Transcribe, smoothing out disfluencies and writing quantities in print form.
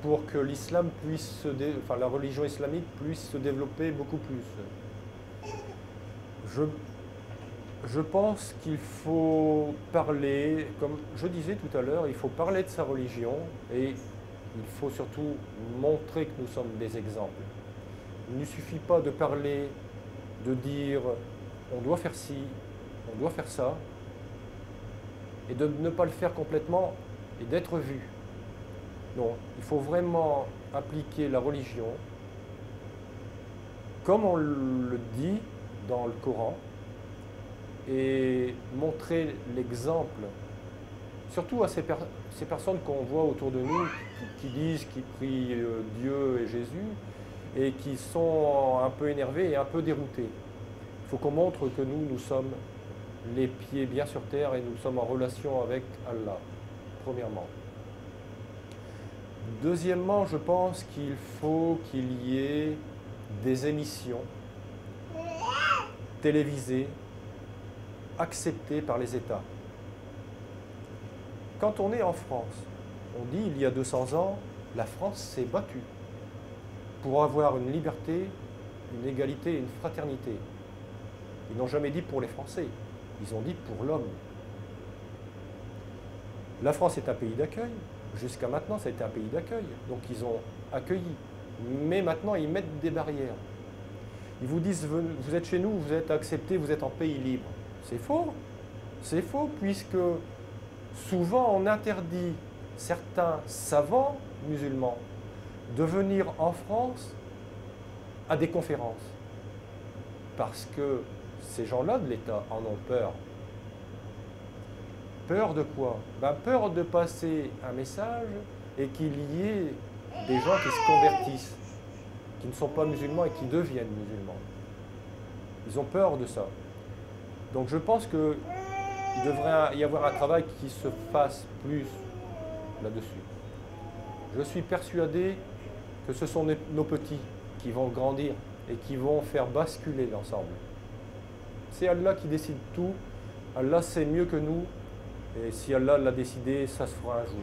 pour que l'islam puisse enfin, la religion islamique puisse se développer beaucoup plus. Je pense qu'il faut parler, comme je disais tout à l'heure, il faut parler de sa religion et il faut surtout montrer que nous sommes des exemples. Il ne suffit pas de parler, de dire on doit faire ci, on doit faire ça, et de ne pas le faire complètement et d'être vu. Non, il faut vraiment appliquer la religion comme on le dit dans le Coran et montrer l'exemple, surtout à ces personnes qu'on voit autour de nous qui disent qu'ils prient Dieu et Jésus et qui sont un peu énervés et un peu déroutés. Il faut qu'on montre que nous sommes les pieds bien sur terre et nous sommes en relation avec Allah, premièrement. Deuxièmement, je pense qu'il faut qu'il y ait des émissions télévisées acceptées par les États. Quand on est en France, on dit il y a 200 ans, la France s'est battue pour avoir une liberté, une égalité et une fraternité. Ils n'ont jamais dit pour les Français, ils ont dit pour l'homme. La France est un pays d'accueil. Jusqu'à maintenant, ça a été un pays d'accueil. Donc ils ont accueilli. Mais maintenant, ils mettent des barrières. Ils vous disent, vous êtes chez nous, vous êtes accepté, vous êtes en pays libre. C'est faux. C'est faux, puisque souvent on interdit certains savants musulmans de venir en France à des conférences. Parce que ces gens-là de l'État en ont peur. Peur de quoi? Peur de passer un message et qu'il y ait des gens qui se convertissent, qui ne sont pas musulmans et qui deviennent musulmans. Ils ont peur de ça. Donc je pense qu'il devrait y avoir un travail qui se fasse plus là-dessus. Je suis persuadé que ce sont nos petits qui vont grandir et qui vont faire basculer l'ensemble. C'est Allah qui décide tout. Allah sait mieux que nous. Et si Allah l'a décidé, ça se fera un jour.